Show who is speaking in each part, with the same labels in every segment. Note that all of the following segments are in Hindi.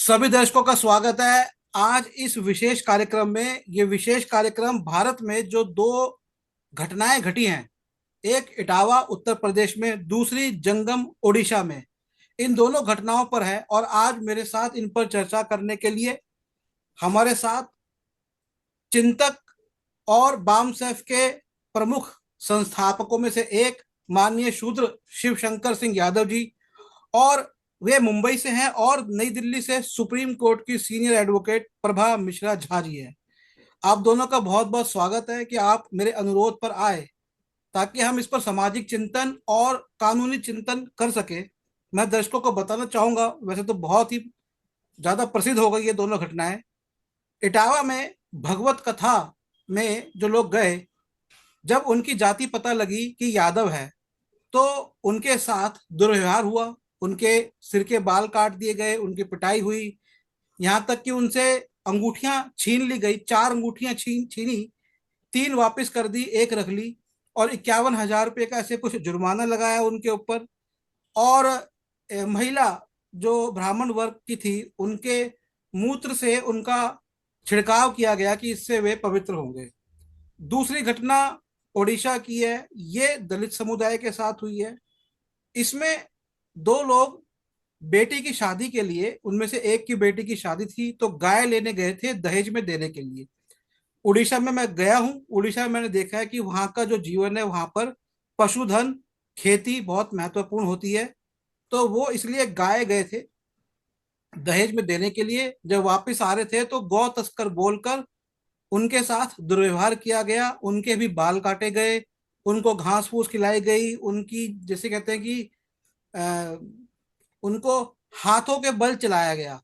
Speaker 1: सभी दर्शकों का स्वागत है। आज इस विशेष कार्यक्रम में, ये विशेष कार्यक्रम भारत में जो दो घटनाएं घटी हैं, एक इटावा उत्तर प्रदेश में, दूसरी जंगम ओडिशा में, इन दोनों घटनाओं पर है। और आज मेरे साथ इन पर चर्चा करने के लिए हमारे साथ चिंतक और बामसेफ के प्रमुख संस्थापकों में से एक माननीय शूद्र शिव शंकर सिंह यादव जी, और वे मुंबई से हैं, और नई दिल्ली से सुप्रीम कोर्ट की सीनियर एडवोकेट प्रभा मिश्रा झा जी हैं। आप दोनों का बहुत बहुत स्वागत है कि आप मेरे अनुरोध पर आए ताकि हम इस पर सामाजिक चिंतन और कानूनी चिंतन कर सके। मैं दर्शकों को बताना चाहूंगा, वैसे तो बहुत ही ज्यादा प्रसिद्ध हो गई ये दोनों घटनाएं। इटावा में भगवत कथा में जो लोग गए, जब उनकी जाति पता लगी कि यादव है, तो उनके साथ दुर्व्यवहार हुआ। उनके सिर के बाल काट दिए गए, उनकी पिटाई हुई, यहाँ तक कि उनसे अंगूठियां छीन ली गई। चार अंगूठियां छीनी, तीन वापस कर दी, एक रख ली, और 51,000 रुपये का ऐसे कुछ जुर्माना लगाया उनके ऊपर। और महिला जो ब्राह्मण वर्ग की थी, उनके मूत्र से उनका छिड़काव किया गया कि इससे वे पवित्र होंगे। दूसरी घटना ओडिशा की है। ये दलित समुदाय के साथ हुई है। इसमें दो लोग बेटी की शादी के लिए, उनमें से एक की बेटी की शादी थी, तो गाय लेने गए थे दहेज में देने के लिए। उड़ीसा में मैं गया हूँ। उड़ीसा में मैंने देखा है कि वहाँ का जो जीवन है, वहाँ पर पशुधन, खेती बहुत महत्वपूर्ण होती है। तो वो इसलिए गाय गए थे दहेज में देने के लिए। जब वापस आ रहे थे तो गौ तस्कर बोलकर उनके साथ दुर्व्यवहार किया गया। उनके भी बाल काटे गए, उनको घास फूस खिलाई गई, उनकी जैसे कहते हैं कि अ, उनको हाथों के बल चलाया गया।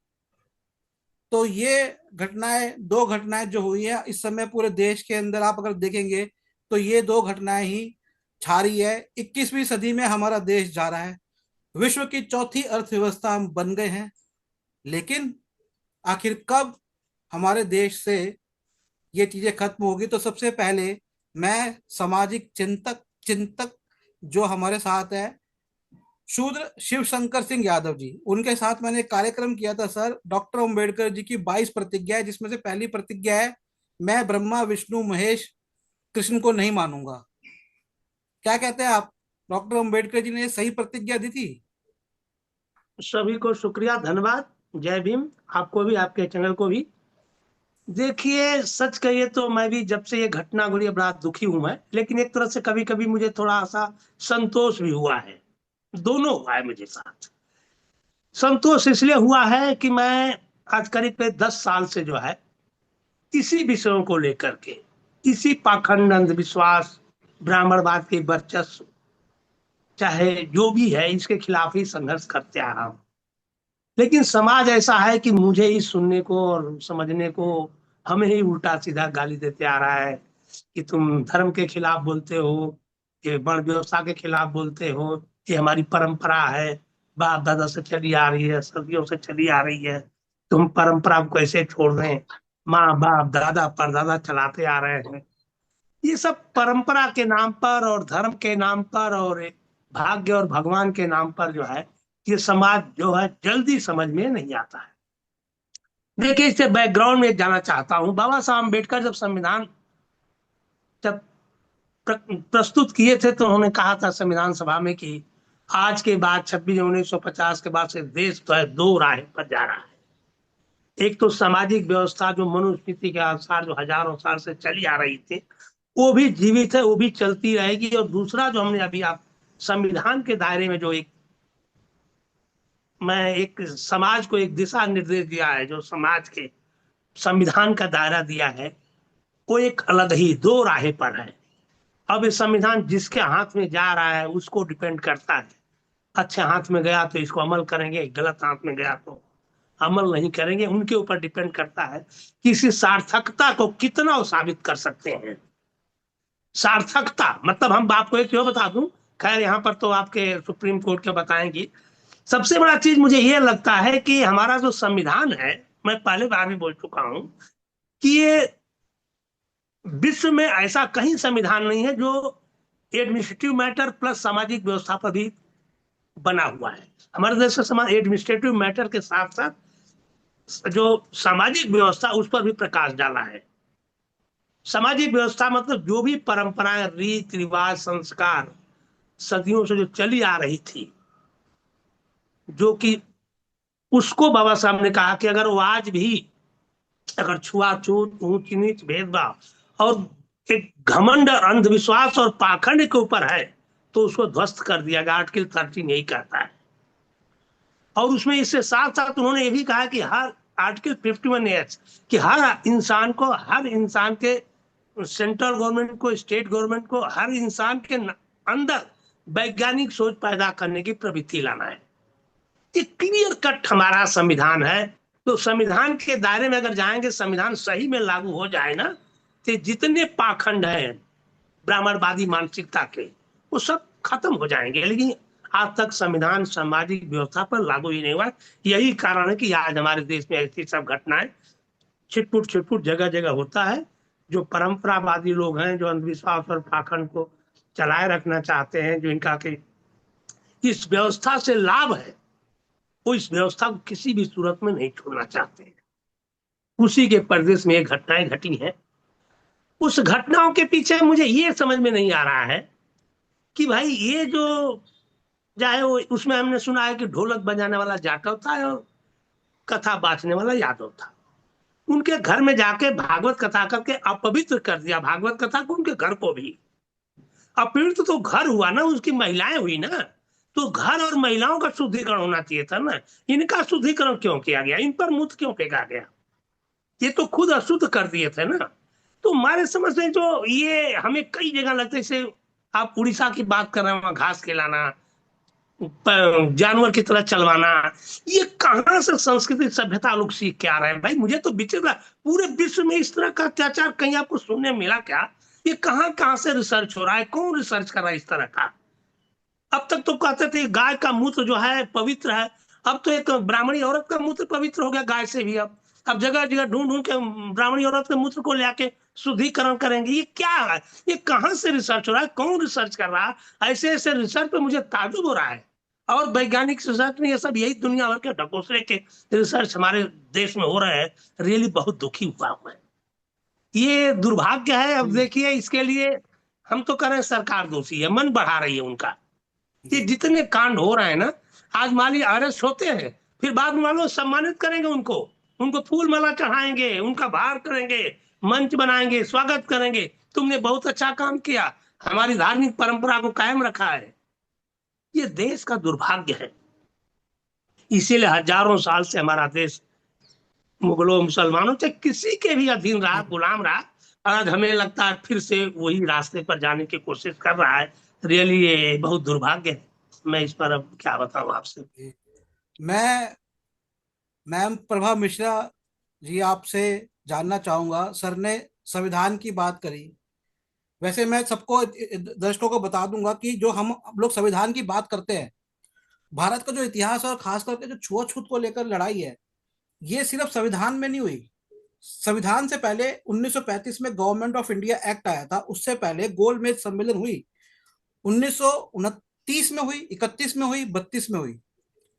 Speaker 1: तो ये घटनाएं, दो घटनाएं जो हुई है इस समय पूरे देश के अंदर, आप अगर देखेंगे तो ये दो घटनाएं ही छा रही है। 21वीं सदी में हमारा देश जा रहा है, विश्व की चौथी अर्थव्यवस्था हम बन गए हैं। लेकिन आखिर कब हमारे देश से ये चीजें खत्म होगी? तो सबसे पहले मैं सामाजिक चिंतक चिंतक जो हमारे साथ है, शूद्र शिव शंकर सिंह यादव जी, उनके साथ मैंने एक कार्यक्रम किया था सर। डॉक्टर अंबेडकर जी की 22 प्रतिज्ञा है, जिसमें से पहली प्रतिज्ञा है, मैं ब्रह्मा विष्णु महेश कृष्ण को नहीं मानूंगा। क्या कहते हैं आप? डॉक्टर अंबेडकर जी ने सही प्रतिज्ञा दी थी।
Speaker 2: सभी को शुक्रिया, धन्यवाद। जय भीम। आपको भी, आपके चैनल को भी। देखिए, सच कहिए तो मैं भी जब से ये घटना घटी बड़ा दुखी हूं मैं, लेकिन एक तरह से कभी कभी मुझे थोड़ा सा संतोष भी हुआ है। दोनों हुआ है मुझे साथ। संतोष इसलिए हुआ है कि मैं आज करीब 10 साल से जो है इसी विषयों को लेकर के, इसी पाखंड, अंधविश्वास, ब्राह्मणवाद के वर्चस्व, चाहे जो भी है, इसके खिलाफ ही संघर्ष करते आ रहा हूं। लेकिन समाज ऐसा है कि मुझे ही सुनने को और समझने को हमें ही उल्टा सीधा गाली देते आ रहा है कि तुम धर्म के खिलाफ बोलते हो, ये वर्ण व्यवस्था के खिलाफ बोलते हो, ये हमारी परंपरा है, बाप दादा से चली आ रही है, सदियों से चली आ रही है, तुम परंपरा को कैसे छोड़ रहे हैं? माँ बाप दादा परदादा चलाते आ रहे हैं। ये सब परंपरा के नाम पर और धर्म के नाम पर और भाग्य और भगवान के नाम पर जो है, ये समाज जो है जल्दी समझ में नहीं आता है। देखिए, इससे बैकग्राउंड में जाना चाहता हूँ। बाबा साहब अम्बेडकर जब संविधान जब प्रस्तुत किए थे, तो उन्होंने कहा था संविधान सभा में कि आज के बाद 26 जनवरी 1950 के बाद से देश तो है दो राह पर जा रहा है। एक तो सामाजिक व्यवस्था जो मनुस्मृति के अनुसार जो हजारों साल से चली आ रही थी, वो भी जीवित है, वो भी चलती रहेगी। और दूसरा जो हमने अभी आप संविधान के दायरे में जो एक समाज को एक दिशा निर्देश दिया है, जो समाज के संविधान का दायरा दिया है, वो एक अलग ही दो राह पर है। अब ये संविधान जिसके हाथ में जा रहा है उसको डिपेंड करता है। अच्छे हाथ में गया तो इसको अमल करेंगे, गलत हाथ में गया तो अमल नहीं करेंगे। उनके ऊपर डिपेंड करता है कि इसी सार्थकता को कितना वो साबित कर सकते हैं। सार्थकता मतलब, हम आपको एक क्यों बता दूं, खैर यहाँ पर तो आपके सुप्रीम कोर्ट के बताएंगी। सबसे बड़ा चीज मुझे ये लगता है कि हमारा जो संविधान है, मैं पहले बार भी बोल चुका हूं कि ये विश्व में ऐसा कहीं संविधान नहीं है जो एडमिनिस्ट्रेटिव मैटर प्लस सामाजिक व्यवस्था पर भी बना हुआ है। हमारे देश का समाज एडमिनिस्ट्रेटिव मैटर के साथ साथ जो सामाजिक व्यवस्था उस पर भी प्रकाश डाला है। सामाजिक व्यवस्था मतलब जो भी परंपराएं, रीत रिवाज, संस्कार सदियों से जो चली आ रही थी, जो कि उसको बाबा साहब ने कहा कि अगर वो आज भी अगर छुआछूत, ऊंच नीच, भेदभाव और एक घमंड और अंधविश्वास और पाखंड के ऊपर है, तो उसको ध्वस्त कर दिया गया। आर्टिकल 13 यही कहता है। और उसमें इससे साथ साथ उन्होंने ये भी कहा कि हर आर्टिकल 51 कि हर इंसान के, सेंट्रल गवर्नमेंट को, स्टेट गवर्नमेंट को, हर इंसान के अंदर वैज्ञानिक सोच पैदा करने की प्रवृत्ति लाना है। ये क्लियर कट हमारा संविधान है। तो संविधान के दायरे में अगर जाएंगे, संविधान सही में लागू हो जाए ना, तो जितने पाखंड हैं ब्राह्मणवादी मानसिकता के, वो सब खत्म हो जाएंगे। लेकिन आज तक संविधान सामाजिक व्यवस्था पर लागू ही नहीं हुआ। यही कारण है कि आज हमारे देश में ऐसी सब घटनाएं छिटपुट छिटपुट जगह जगह होता है। जो परंपरावादी लोग हैं, जो अंधविश्वास और पाखंड को चलाए रखना चाहते हैं, जो इनका के इस व्यवस्था से लाभ है, वो इस व्यवस्था को किसी भी सूरत में नहीं छोड़ना चाहते हैं। उसी के परिदेश में ये घटनाएं घटी हैं। उस घटनाओं के पीछे मुझे ये समझ में नहीं आ रहा है कि भाई ये जो, चाहे वो, उसमें हमने सुना है कि ढोलक बजाने वाला जाटव था और कथा बांचने वाला यादव था। उनके घर में जाके भागवत कथा करके अपवित्र कर दिया भागवत कथा को, उनके घर को भी। अपवित्र तो घर हुआ ना, उसकी महिलाएं हुई ना। तो घर और महिलाओं का शुद्धिकरण होना चाहिए था ना। इनका शुद्धिकरण क्यों किया गया? इन पर मूत्र क्यों फेंका गया? ये तो खुद अशुद्ध कर दिए थे ना। तो हमारे समझ में जो ये हमें कई जगह लगता है, जैसे आप उड़ीसा की बात कर रहे हैं, वहां घास खिलाना, जानवर की तरह चलवाना, ये कहां से संस्कृति सभ्यता लोग सीख के आ रहे हैं? भाई मुझे तो विचित्र, पूरे विश्व में इस तरह का अत्याचार कहीं आपको सुनने मिला क्या? ये कहां कहां से रिसर्च हो रहा है? कौन रिसर्च कर रहा है इस तरह का? अब तक तो कहते थे गाय का मूत्र जो है पवित्र है। अब तो एक ब्राह्मणी औरत का मूत्र पवित्र हो गया गाय से भी। अब जगह जगह ढूंढ ढूंढ के ब्राह्मणी औरत के मूत्र को लेके शुद्धिकरण करेंगे। ये क्या है? ये कहां से रिसर्च हो रहा है? कौन रिसर्च कर रहा है? ऐसे ऐसे रिसर्च पे मुझे ताजुब हो रहा है। और वैज्ञानिक रिसर्च में ये सब, यही दुनिया भर के ढकोसले के रिसर्च हमारे देश में हो रहे हैं। रियली बहुत दुखी हुआ हूं मैं। ये दुर्भाग्य है। अब
Speaker 1: जी
Speaker 2: देखिए, इसके लिए हम तो कह रहे हैं सरकार दोषी है, मन बढ़ा रही है उनका। ये
Speaker 1: जी
Speaker 2: जितने कांड हो रहे हैं ना, आज मान ली अरेस्ट होते हैं, फिर बाद में मान लो सम्मानित करेंगे उनको, उनको फूल माला चढ़ाएंगे, उनका बाहर करेंगे, मंच बनाएंगे, स्वागत करेंगे, तुमने बहुत अच्छा काम किया, हमारी धार्मिक परंपरा को कायम रखा है। ये देश का दुर्भाग्य है। इसीलिए हजारों साल से हमारा देश मुगलों, मुसलमानों से किसी के भी अधीन रहा,
Speaker 1: जी
Speaker 2: गुलाम रहा। आज हमें लगता है फिर से वही रास्ते पर जाने की कोशिश कर रहा है। रियली ये बहुत दुर्भाग्य है। मैं इस पर अब क्या बताऊं आपसे।
Speaker 1: जी। मैं मैम प्रभा मिश्रा जी, आपसे जानना चाहूंगा, सर ने संविधान की बात करी। वैसे मैं सबको, दर्शकों को बता दूंगा कि जो हम लोग संविधान की बात करते हैं, भारत का जो इतिहास और खास करके जो छुआछूत को लेकर लड़ाई है, ये सिर्फ संविधान में नहीं हुई। संविधान से पहले 1935 में गवर्नमेंट ऑफ इंडिया एक्ट आया था। उससे पहले गोलमेज सम्मेलन हुई, 1929 में हुई, 31 में हुई, 32 में हुई।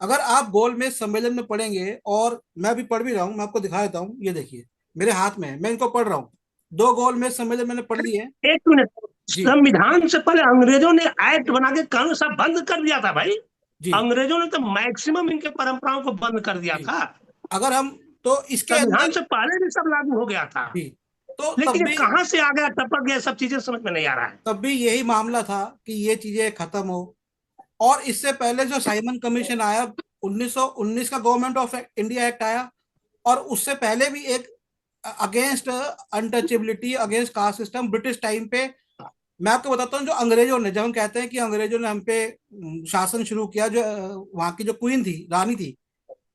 Speaker 1: अगर आप गोलमेज सम्मेलन में पढ़ेंगे, और मैं भी पढ़ भी रहा हूँ, मैं आपको दिखा देता हूँ, ये देखिए मेरे हाथ में है, मैं इनको पढ़ रहा हूँ। दो गोलमेज सम्मेलन मैंने पढ़ लिए हैं।
Speaker 2: एक मिनट,
Speaker 1: जी
Speaker 2: संविधान से पहले अंग्रेजों ने एक्ट बना के कानून सब बंद कर दिया था भाई।
Speaker 1: जी
Speaker 2: अंग्रेजों ने तो मैक्सिमम इनके परंपराओं को बंद कर दिया
Speaker 1: जी।
Speaker 2: था।
Speaker 1: अगर हम, तो इसके
Speaker 2: संविधान
Speaker 1: अंदर,
Speaker 2: से पहले भी सब लागू हो गया था।
Speaker 1: जी, तो
Speaker 2: लेकिन ये कहां से आ गया, टपक गया, सब चीजें समझ में नहीं आ रहा है।
Speaker 1: तब भी यही मामला था कि ये चीजें खत्म हो। और इससे पहले जो साइमन कमीशन आया, 1919 का गवर्नमेंट ऑफ इंडिया एक्ट आया। और उससे पहले भी एक against untouchability, against caste system, British time पे। मैं आपको बताता हूँ, जो अंग्रेजों ने, जब हम कहते हैं कि अंग्रेजों ने हम पे शासन शुरू किया, जो वहां की जो क्वीन थी, रानी थी,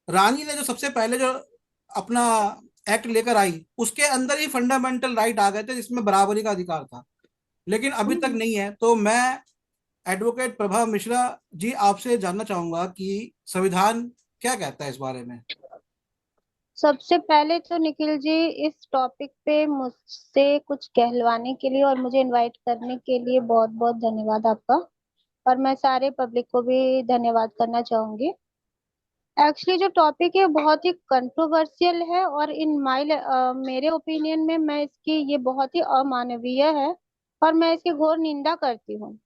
Speaker 1: रानी ने जो सबसे पहले जो अपना एक्ट लेकर आई, उसके अंदर ही फंडामेंटल राइट आ गए थे, जिसमें बराबरी का अधिकार था। लेकिन अभी तक नहीं है। तो मैं एडवोकेट प्रभा मिश्रा जी, आपसे जानना चाहूंगा कि संविधान क्या कहता है इस बारे में।
Speaker 3: सबसे पहले तो निखिल जी, इस टॉपिक पे मुझसे कुछ कहलवाने के लिए और मुझे इनवाइट करने के लिए बहुत बहुत धन्यवाद आपका। और मैं सारे पब्लिक को भी धन्यवाद करना चाहूंगी। एक्चुअली जो टॉपिक है बहुत ही कंट्रोवर्शियल है, और इन माय मेरे ओपिनियन में मैं इसकी ये बहुत ही अमानवीय है, और मैं इसकी घोर निंदा करती हूँ।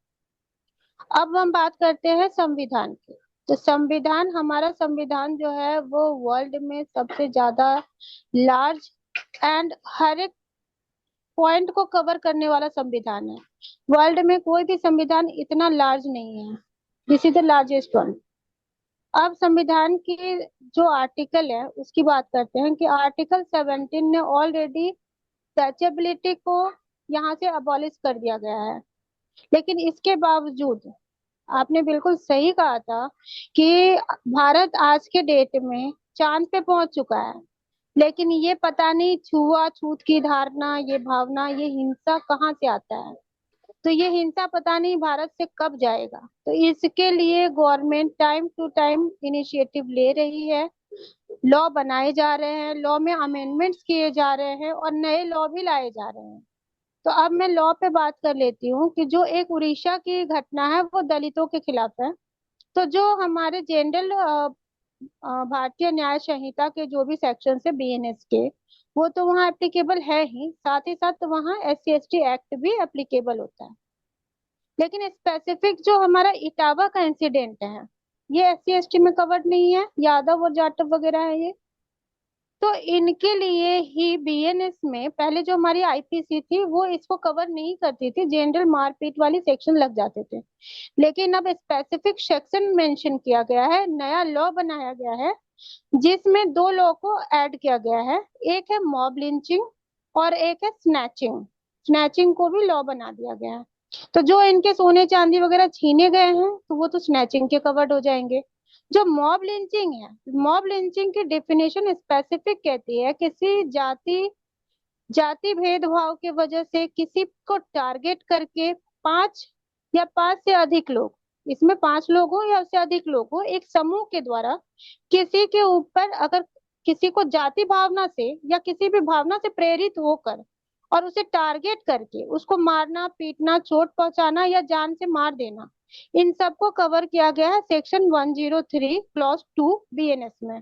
Speaker 3: अब हम बात करते हैं संविधान की। तो संविधान, हमारा संविधान जो है वो वर्ल्ड में सबसे ज्यादा लार्ज एंड हर एक पॉइंट को कवर करने वाला संविधान है। वर्ल्ड में कोई भी संविधान इतना लार्ज नहीं है। This is the largest one. अब संविधान की जो आर्टिकल है उसकी बात करते हैं कि आर्टिकल 17 ने ऑलरेडी टचेबिलिटी को यहाँ से अबॉलिश कर दिया गया है। लेकिन इसके बावजूद आपने बिल्कुल सही कहा था कि भारत आज के डेट में चांद पे पहुंच चुका है। लेकिन ये पता नहीं छुआछूत की धारणा, ये भावना, ये हिंसा कहाँ से आता है। तो ये हिंसा पता नहीं भारत से कब जाएगा। तो इसके लिए government time to time initiative ले रही है, लॉ बनाए जा रहे हैं, लॉ में अमेंडमेंट्स किए जा रहे हैं, और नए लॉ भी लाए जा रहे हैं। तो अब मैं लॉ पे बात कर लेती हूँ कि जो एक उड़ीसा की घटना है वो दलितों के खिलाफ है। तो जो हमारे जनरल भारतीय न्याय संहिता के जो भी सेक्शन है बीएनएस के, वो तो वहाँ एप्लीकेबल है ही, साथ ही साथ वहाँ SC/ST एक्ट भी एप्लीकेबल होता है। लेकिन स्पेसिफिक जो हमारा इटावा का इंसिडेंट है, ये SC/ST में कवर्ड नहीं है, यादव और जाटव वगैरह है ये। तो इनके लिए ही बीएनएस में पहले जो हमारी आईपीसी थी वो इसको कवर नहीं करती थी, जनरल मारपीट वाली सेक्शन लग जाते थे। लेकिन अब स्पेसिफिक सेक्शन मेंशन किया गया है, नया लॉ बनाया गया है जिसमें दो लॉ को ऐड किया गया है। एक है मॉब लिंचिंग और एक है स्नैचिंग। स्नैचिंग को भी लॉ बना दिया गया है। तो जो इनके सोने चांदी वगैरह छीने गए हैं तो वो तो स्नैचिंग के कवर्ड हो जाएंगे। जो मॉब लिंचिंग है, मॉब लिंचिंग की डेफिनेशन स्पेसिफिक कहती है किसी जाति जाति भेदभाव की वजह से किसी को टारगेट करके पांच या पांच से अधिक लोग, इसमें 5 लोग हो या उससे अधिक लोग हो, एक समूह के द्वारा किसी के ऊपर अगर किसी को जाति भावना से या किसी भी भावना से प्रेरित होकर और उसे टारगेट करके उसको मारना, पीटना, चोट पहुंचाना या जान से मार देना, इन सबको कवर किया गया है सेक्शन 103 क्लॉज 2 बीएनएस में।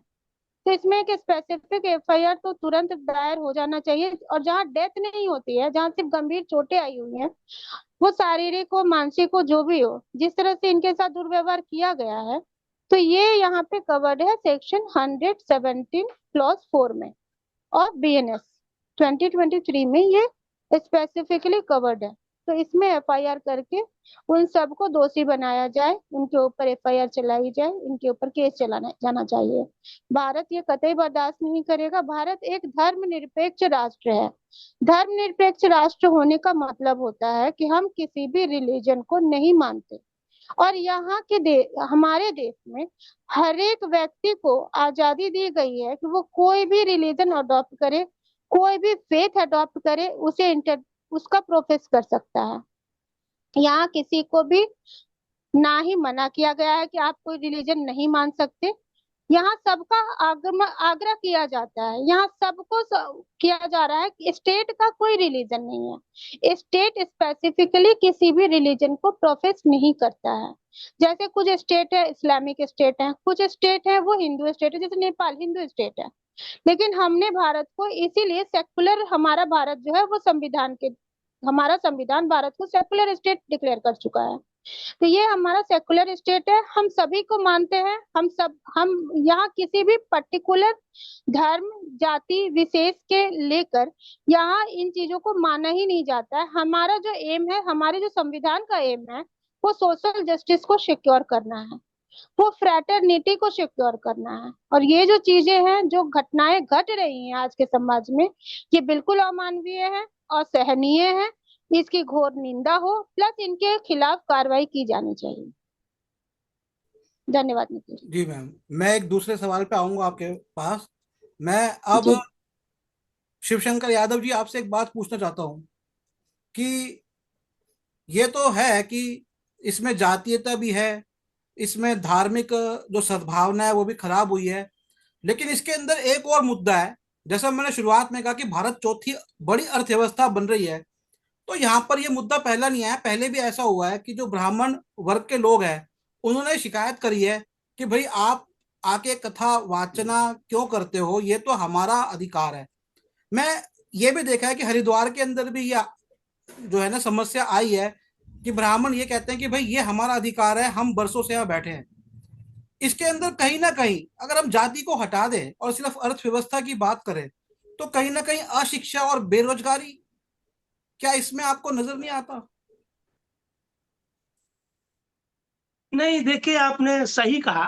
Speaker 3: तो इसमें एक स्पेसिफिक एफआईआर तो तुरंत दायर हो जाना चाहिए, और जहाँ डेथ नहीं होती है, जहाँ सिर्फ गंभीर चोटें आई हुई हैं, वो शारीरिक हो मानसिक हो जो भी हो, जिस तरह से इनके साथ दुर्व्यवहार किया गया है, तो ये यहाँ पे कवर्ड है सेक्शन 117 क्लॉज 4 में। और बीएनएस 2023 में ये स्पेसिफिकली कवर्ड है। तो इसमें एफआईआर करके उन सबको दोषी बनाया जाए, उनके ऊपर एफआईआर चलाई जाए, इनके ऊपर केस चलाना जाना चाहिए। भारत ये कतई बर्दाश्त नहीं करेगा। भारत एक धर्मनिरपेक्ष राष्ट्र है। धर्मनिरपेक्ष राष्ट्र होने का मतलब होता है कि हम किसी भी रिलीजन को नहीं मानते, और यहाँ के हमारे देश में हर एक व्यक्ति को आजादी दी गई है कि वो कोई भी रिलीजन अडॉप्ट करे, कोई भी फेथ अडॉप्ट करे, उसे उसका प्रोफेस कर सकता है। यहाँ किसी को भी ना ही मना किया गया है कि आप कोई रिलीजन नहीं मान सकते। यहाँ सबका आग्रह किया जाता है, यहाँ सबको किया जा रहा है कि स्टेट का कोई रिलीजन नहीं है, स्टेट स्पेसिफिकली किसी भी रिलीजन को प्रोफेस नहीं करता है। जैसे कुछ स्टेट है इस्लामिक स्टेट है, कुछ स्टेट है वो हिंदू स्टेट है, जैसे नेपाल हिंदू स्टेट है। लेकिन हमने भारत को इसीलिए सेकुलर, हमारा भारत जो है वो हमारा संविधान भारत को सेकुलर स्टेट डिक्लेयर कर चुका है। तो ये हमारा सेकुलर स्टेट है, हम सभी को मानते हैं। हम यहाँ किसी भी पर्टिकुलर धर्म जाति विशेष के लेकर यहाँ इन चीजों को माना ही नहीं जाता है। हमारा जो एम है, हमारे जो संविधान का एम है, वो सोशल जस्टिस को सिक्योर करना है, वो फ्रैटरनिटी को सिक्योर करना है। और ये जो चीजें हैं, जो घटनाएं घट रही हैं आज के समाज में, ये बिल्कुल अमानवीय है, असहनीय है, इसकी घोर निंदा हो, प्लस इनके खिलाफ कार्रवाई की जानी चाहिए। धन्यवाद निखिल
Speaker 1: जी मैम, मैं एक दूसरे सवाल पे आऊंगा आपके पास। मैं अब
Speaker 3: जी।
Speaker 1: शिवशंकर यादव जी आपसे एक बात पूछना चाहता हूँ कि ये तो है कि इसमें जातीयता भी है, इसमें धार्मिक जो सद्भावना है वो भी खराब हुई है, लेकिन इसके अंदर एक और मुद्दा है। जैसा मैंने शुरुआत में कहा कि भारत चौथी बड़ी अर्थव्यवस्था बन रही है, तो यहाँ पर ये मुद्दा पहला नहीं आया, पहले भी ऐसा हुआ है कि जो ब्राह्मण वर्ग के लोग हैं उन्होंने शिकायत करी है कि भाई आप आके कथा वाचना क्यों करते हो, ये तो हमारा अधिकार है। मैं ये भी देखा है कि हरिद्वार के अंदर भी यह जो है ना समस्या आई है कि ब्राह्मण ये कहते हैं कि भाई ये हमारा अधिकार है, हम बरसों से यहाँ बैठे हैं। इसके अंदर कहीं ना कहीं अगर हम जाति को हटा दें और सिर्फ अर्थव्यवस्था की बात करें, तो कहीं ना कहीं अशिक्षा और बेरोजगारी, क्या इसमें आपको नजर नहीं आता?
Speaker 2: नहीं, देखिए आपने सही कहा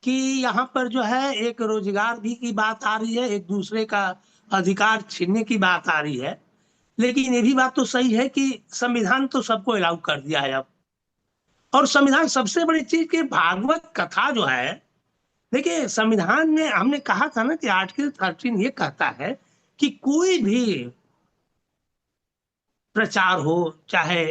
Speaker 2: कि यहाँ पर जो है एक रोजगार भी की बात आ रही है, एक दूसरे का अधिकार छीनने की बात आ रही है। लेकिन ये भी बात तो सही है कि संविधान तो सबको अलाउ कर दिया है अब। और संविधान सबसे बड़ी चीज की भागवत कथा जो है, देखिए संविधान में हमने कहा था ना कि आर्टिकल 13 ये कहता है कि कोई भी प्रचार हो, चाहे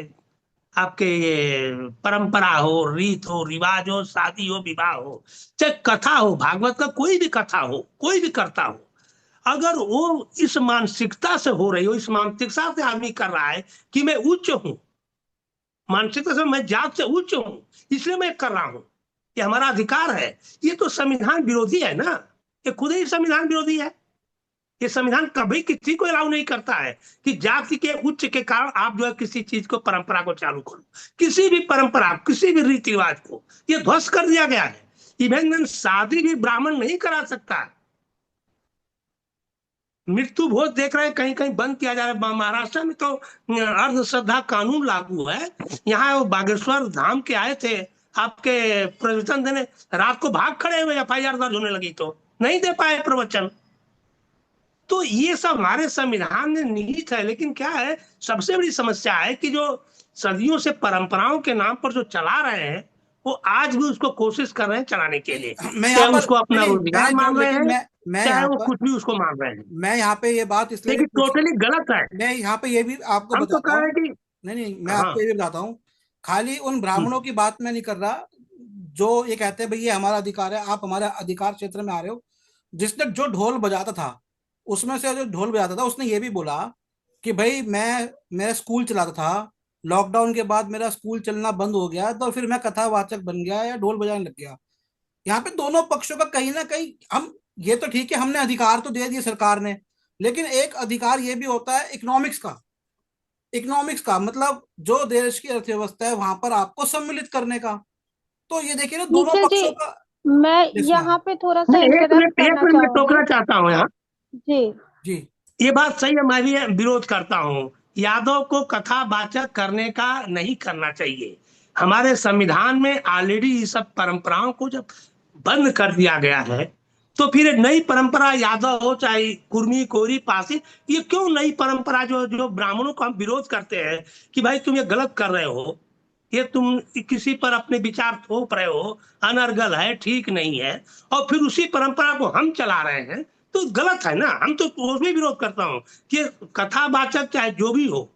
Speaker 2: आपके ये परंपरा हो, रीत हो, रिवाज हो, शादी हो, विवाह हो, चाहे कथा हो, भागवत का कोई भी कथा हो, कोई भी करता हो, अगर वो इस मानसिकता से हो रही हो, इस मानसिकता से आदमी कर रहा है कि मैं उच्च हूं, मानसिकता से मैं जात से उच्च हूं, इसलिए मैं कर रहा हूं, ये हमारा अधिकार है, ये तो संविधान विरोधी है ना। ये खुद ही संविधान विरोधी है। ये संविधान कभी किसी को अलाउ नहीं करता है कि जाति के उच्च के कारण आप जो है किसी चीज को, परंपरा को चालू करो। किसी भी परंपरा, किसी भी रीति रिवाज को ये ध्वस्त कर दिया गया है। इवन शादी भी ब्राह्मण नहीं करा सकता। मृत्यु भोज देख रहे हैं कहीं कहीं बंद किया जा रहा है। महाराष्ट्र में तो अर्धश्रद्धा कानून लागू है। यहाँ वो बागेश्वर धाम के आए थे आपके प्रवचन देने, रात को भाग खड़े हुए, FIR दर्ज होने लगी तो नहीं दे पाए प्रवचन। तो ये सब हमारे संविधान में निहित है। लेकिन क्या है, सबसे बड़ी समस्या है कि जो सदियों से परंपराओं के नाम पर जो चला रहे हैं, वो आज भी उसको कोशिश कर रहे हैं चलाने के लिए,
Speaker 1: मैं यहाँ
Speaker 2: चाहे
Speaker 1: पर
Speaker 2: उसको
Speaker 1: नहीं
Speaker 2: अपना
Speaker 1: नहीं
Speaker 2: रोजगार
Speaker 1: मैं जो
Speaker 2: मान रहे
Speaker 1: लेकिन
Speaker 2: हैं,
Speaker 1: मैं
Speaker 2: चाहे
Speaker 1: यहाँ
Speaker 2: वो
Speaker 1: पर
Speaker 2: कुछ भी उसको मान रहे हैं।
Speaker 1: मैं यहाँ पे ये बात इसलिए
Speaker 2: लेकिन
Speaker 1: पूछ
Speaker 2: टोटली गलत है।
Speaker 1: मैं यहाँ पे ये भी आपको
Speaker 2: हम तो
Speaker 1: बताता
Speaker 2: कह
Speaker 1: हूँ।
Speaker 2: रहे हैं कि
Speaker 1: नहीं नहीं, मैं
Speaker 2: हाँ।
Speaker 1: आपको ये भी बताता हूँ। खाली उन
Speaker 2: हम्म,
Speaker 1: ब्राह्मणों की बात मैं नहीं कर रहा जो ये कहते हैं भाई ये हमारा अधिकार है, आप हमारे अधिकार क्षेत्र में आ रहे हो। जिसने जो ढोल बजाता था, उसमें से जो ढोल बजाता था उसने ये भी बोला कि भाई मैं स्कूल चलाता था, लॉकडाउन के बाद मेरा स्कूल चलना बंद हो गया, तो फिर मैं कथावाचक बन गया या ढोल बजाने लग गया। यहाँ पे दोनों पक्षों का कहीं ना कहीं हम, ये तो ठीक है हमने अधिकार तो दे दिए सरकार ने, लेकिन एक अधिकार ये भी होता है इकोनॉमिक्स का। इकोनॉमिक्स का मतलब जो देश की अर्थव्यवस्था है वहां पर आपको सम्मिलित करने का। तो ये देखिए ना दोनों
Speaker 3: निखिल जी,
Speaker 1: पक्षों का
Speaker 3: मैं
Speaker 1: देखना
Speaker 3: यहाँ
Speaker 1: है।
Speaker 3: पे थोड़ा सा
Speaker 2: नहीं,
Speaker 3: इंटरप्ट
Speaker 2: एक
Speaker 3: करना
Speaker 2: मिनट मैं
Speaker 3: चाहूंगी।
Speaker 2: टोकना चाहता हूँ यहाँ।
Speaker 3: जी।
Speaker 1: जी
Speaker 2: ये बात सही है, मैं भी विरोध करता हूँ। यादव को कथावाचक करने का नहीं करना चाहिए। हमारे संविधान में ऑलरेडी ये सब परंपराओं को जब बंद कर दिया गया है, तो फिर एक नई परंपरा यादव हो चाहे कुर्मी, कोरी, पासी, ये क्यों नई परंपरा जो जो ब्राह्मणों को हम विरोध करते हैं कि भाई तुम ये गलत कर रहे हो, ये तुम किसी पर अपने विचार थोप रहे हो, अनर्गल है, ठीक नहीं है, और फिर उसी परंपरा को हम चला रहे हैं, तो गलत है ना। हम तो उसमें विरोध करता हूँ कि कथावाचक चाहे जो भी हो,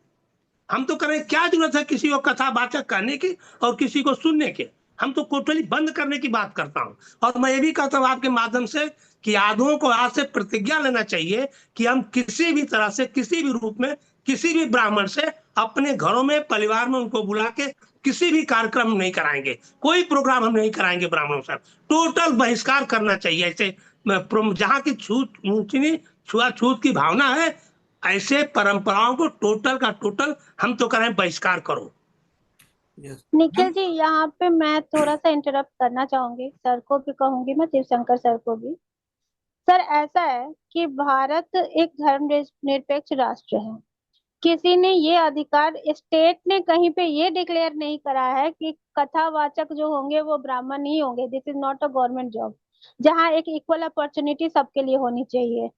Speaker 2: हम तो करें, क्या जरूरत है किसी को कथावाचक करने की और किसी को सुनने के। हम तो टोटली बंद करने की बात करता हूँ। और मैं ये भी कहता हूँ आपके माध्यम से कि यादवों को आज से प्रतिज्ञा लेना चाहिए कि हम किसी भी तरह से, किसी भी रूप में, किसी भी ब्राह्मण से अपने घरों में, परिवार में उनको बुला के किसी भी कार्यक्रम नहीं कराएंगे, कोई प्रोग्राम हम नहीं कराएंगे ब्राह्मणों से। टोटल बहिष्कार करना चाहिए। ऐसे जहाँ की छूत छुआछूत की भावना है, ऐसे परंपराओं को टोटल का टोटल हम तो करें बहिष्कार करो।
Speaker 1: Yes
Speaker 3: Nikhil
Speaker 1: ma'am.
Speaker 3: जी, यहाँ पे मैं थोड़ा सा इंटरप्ट करना चाहूंगी, सर को भी कहूंगी, मैं शिवशंकर सर को भी। सर, ऐसा है कि भारत एक धर्मनिरपेक्ष राष्ट्र है। किसी ने ये अधिकार, स्टेट ने कहीं पे ये डिक्लेयर नहीं करा है कि कथावाचक जो होंगे वो ब्राह्मण ही होंगे। This is not a government job जहाँ एक इक्वल अपॉर्चुनिटी सबके लिए होनी चाहिए।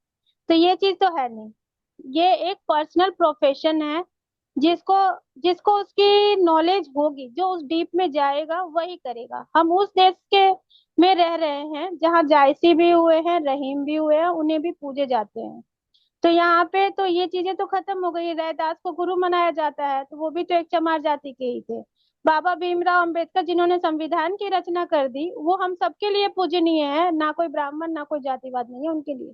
Speaker 3: तो ये चीज तो है नहीं। ये एक पर्सनल प्रोफेशन है। जिसको जिसको उसकी नॉलेज होगी, जो उस डीप में जाएगा वही करेगा। हम उस देश के में रह रहे हैं जहाँ जायसी भी हुए हैं, रहीम भी हुए हैं, उन्हें भी पूजे जाते हैं। तो यहाँ पे तो ये चीजें तो खत्म हो गई। रैदास को गुरु मनाया जाता है, तो वो भी तो एक चमार जाति के ही थे। बाबा भीमराव अंबेडकर जिन्होंने संविधान की रचना कर दी, वो हम सबके लिए पूजनीय है। ना कोई ब्राह्मण ना कोई जातिवाद नहीं है उनके लिए।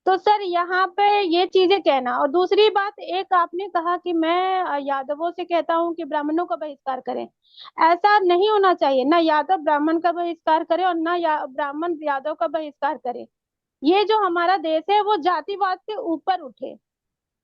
Speaker 3: तो सर यहाँ पे ये चीजें कहना, और दूसरी बात, एक आपने कहा कि मैं यादवों से कहता हूँ कि ब्राह्मणों का बहिष्कार करें। ऐसा नहीं होना चाहिए, ना यादव ब्राह्मण का बहिष्कार करे और ना ब्राह्मण यादव का बहिष्कार करे। ये जो हमारा देश है वो जातिवाद से ऊपर उठे।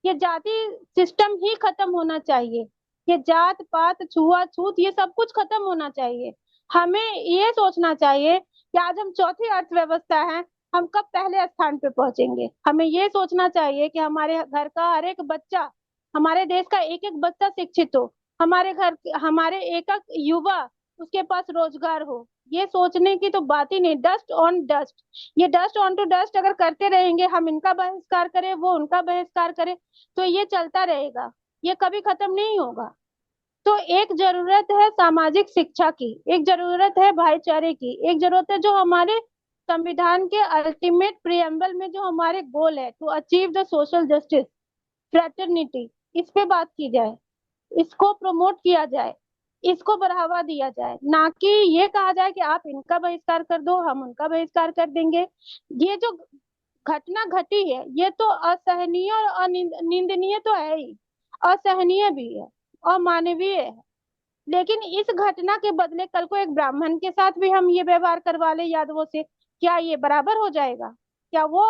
Speaker 3: ये जाति सिस्टम ही खत्म होना चाहिए। ये जात पात छुआछूत ये सब कुछ खत्म होना चाहिए। हमें ये सोचना चाहिए कि आज हम चौथी अर्थव्यवस्था है, हम कब पहले स्थान पे पहुंचेंगे। हमें ये सोचना चाहिए कि हमारे घर का हर एक बच्चा, हमारे देश का एक एक बच्चा शिक्षित हो, हमारे घर हमारे एक एक युवा उसके पास रोजगार हो। ये सोचने की तो बात ही नहीं। डस्ट ऑन डस्ट, ये डस्ट ऑन टू डस्ट अगर करते रहेंगे, हम इनका बहिष्कार करें वो उनका बहिष्कार करे, तो ये चलता रहेगा, ये कभी खत्म नहीं होगा। तो एक जरूरत है सामाजिक शिक्षा की, एक जरूरत है भाईचारे की, एक जरूरत है जो हमारे संविधान के अल्टीमेट प्रियम्बल में जो हमारे गोल है, to achieve the social justice, fraternity, इस पे बात की जाए, इसको प्रमोट किया जाए, इसको बढ़ावा दिया जाए, ना कि ये कहा जाए कि आप इनका बहिष्कार कर दो हम उनका बहिष्कार कर देंगे। ये जो घटना घटी है ये तो असहनीय और निंदनीय तो है ही, असहनीय भी है, अमानवीय है। लेकिन इस घटना के बदले कल को एक ब्राह्मण के साथ भी हम ये व्यवहार करवा ले यादवों से, क्या ये बराबर हो जाएगा? क्या वो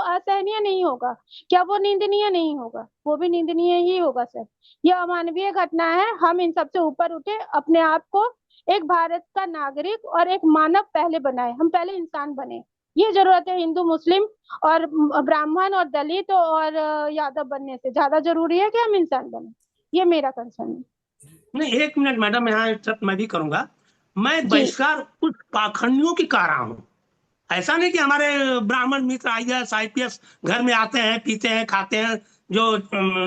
Speaker 3: असहनीय नहीं होगा? क्या वो निंदनीय नहीं होगा? वो भी निंदनीय ही होगा सर। यह अमानवीय घटना है। हम इन सबसे ऊपर उठे, अपने आप को एक भारत का नागरिक और एक मानव पहले बनाए, हम पहले इंसान बने। ये जरूरत है हिंदू मुस्लिम और ब्राह्मण और दलित और यादव बनने से ज्यादा जरूरी है कि हम इंसान बने। ये मेरा कंसर्न है।
Speaker 2: नहीं, 1 मिनट मैडम, यहाँ इंटरप्ट मैं भी करूंगा। मैं
Speaker 3: जी
Speaker 2: बहिष्कार कुछ पाखंडियों की कर रहा हूँ। ऐसा नहीं कि हमारे ब्राह्मण मित्र आईएएस आईपीएस घर में आते हैं, पीते हैं, खाते हैं, जो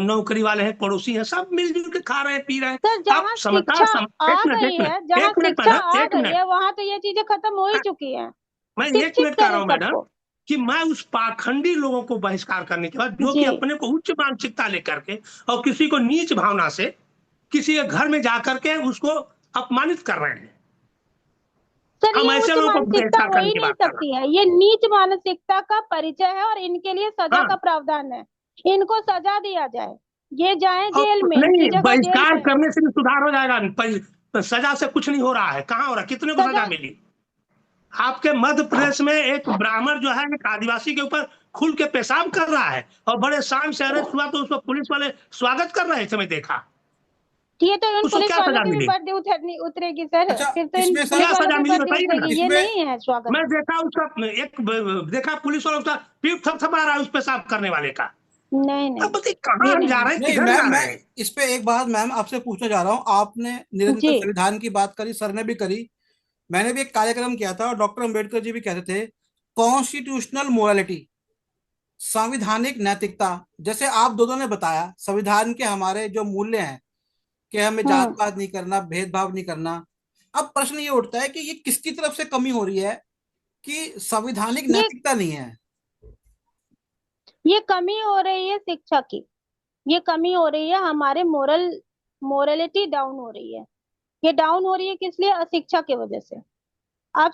Speaker 2: नौकरी वाले हैं, पड़ोसी हैं, सब मिलजुल के खा रहे हैं, पी रहे हैं।
Speaker 3: सर,
Speaker 2: आप
Speaker 3: जहाँ शिक्षा
Speaker 2: एक
Speaker 3: आ
Speaker 2: मिनट एक
Speaker 3: गई
Speaker 2: मिनट
Speaker 3: है, जहाँ
Speaker 2: एक मिनट
Speaker 3: शिक्षा
Speaker 2: मैडम,
Speaker 3: आ
Speaker 2: एक
Speaker 3: गई
Speaker 2: मिनट।
Speaker 3: है वहां तो ये चीजें खत्म हो ही
Speaker 2: हाँ,
Speaker 3: चुकी हैं।
Speaker 2: मैं 1 मिनट
Speaker 3: शिक्षित
Speaker 2: कह रहा
Speaker 3: करें
Speaker 2: हूँ मैडम,
Speaker 3: सबको।
Speaker 2: कि मैं उस पाखंडी लोगों को बहिष्कार करने के बाद, जो
Speaker 3: जी
Speaker 2: कि अपने को उच्च मानसिकता लेकर के और किसी को नीच भावना से किसी के घर में जाकर के उसको अपमानित कर रहे हैं,
Speaker 3: सर,
Speaker 2: हम
Speaker 3: ये
Speaker 2: ऐसे
Speaker 3: उच्च
Speaker 2: लोगों को
Speaker 3: मानसिकता
Speaker 2: बहिष्कार
Speaker 3: हो
Speaker 2: करने
Speaker 3: ही
Speaker 2: की
Speaker 3: नहीं
Speaker 2: बात कर रहा
Speaker 3: सकती है, ये नीच मानसिकता का परिचय है और इनके लिए
Speaker 2: हूँ।
Speaker 3: सजा
Speaker 2: हाँ,
Speaker 3: का प्रावधान है। इनको सजा दिया जाए, ये जाए
Speaker 2: और
Speaker 3: जेल में,
Speaker 2: नहीं,
Speaker 3: इनकी जगह जेल
Speaker 2: बहिष्कार
Speaker 3: में है।
Speaker 2: करने से भी सुधार हो जाएगा। सजा से कुछ नहीं हो रहा है। कहाँ हो रहा है? कितने को
Speaker 3: सजा
Speaker 2: सजा मिली? आपके मध्य प्रदेश में एक ब्राह्मण जो है एक आदिवासी के ऊपर खुल के पेशाब कर रहा है, और बड़े शान से अरेस्ट हुआ, तो उसको पुलिस वाले स्वागत कर रहे थे, मैं देखा।
Speaker 3: ये तो इन
Speaker 2: उसको
Speaker 3: पुलिस
Speaker 2: क्या
Speaker 3: वालों
Speaker 2: सजा
Speaker 3: की भी
Speaker 2: मिली?
Speaker 3: वर्दी उतरेगी सर,
Speaker 1: अच्छा,
Speaker 3: फिर तो इन
Speaker 1: इसमें सर
Speaker 3: पुलिस
Speaker 2: क्या
Speaker 3: वालों
Speaker 2: सजा
Speaker 3: की
Speaker 2: मिली
Speaker 3: वर्दी
Speaker 2: बताइए ना।
Speaker 3: उतरेगी, ये
Speaker 1: इसमें
Speaker 3: नहीं है स्वागत।
Speaker 2: मैं देखा उसका देखा पुलिस वाला उसका पीठ थपथपा रहा है उस पेशाब करने वाले का।
Speaker 3: नहीं
Speaker 2: अब
Speaker 3: नहीं,
Speaker 2: बताइए कहाँ
Speaker 3: ये
Speaker 2: हम
Speaker 3: नहीं
Speaker 2: जा
Speaker 3: है।
Speaker 2: रहे हैं,
Speaker 1: नहीं
Speaker 2: किधर
Speaker 1: मैम,
Speaker 2: जा
Speaker 1: मैं
Speaker 2: रहे हैं?
Speaker 1: इस पे एक बात मैम आपसे पूछना चाह रहा हूँ। आपने
Speaker 3: जी
Speaker 1: निरंतर संविधान की बात करी, सर ने भी करी, मैंने भी एक कार्यक्रम किया था और डॉक्टर अंबेडकर जी भी कहते थे कॉन्स्टिट्यूशनल मोरालिटी, संविधानिक नैतिकता। जैसे आप दोनों ने बताया, संविधान के हमारे जो मूल्य हैं कि हमें जात
Speaker 3: हम्म
Speaker 1: पात नहीं करना, भेदभाव नहीं करना। अब प्रश्न ये उठता है कि ये किसकी तरफ से कमी हो रही है कि संविधानिक
Speaker 3: ये
Speaker 1: नैतिकता नहीं है।
Speaker 3: ये कमी हो रही है शिक्षा की, ये कमी हो रही है, हमारे मोरलिटी डाउन हो रही है। ये डाउन हो रही है किस लिए? अशिक्षा की वजह से। आप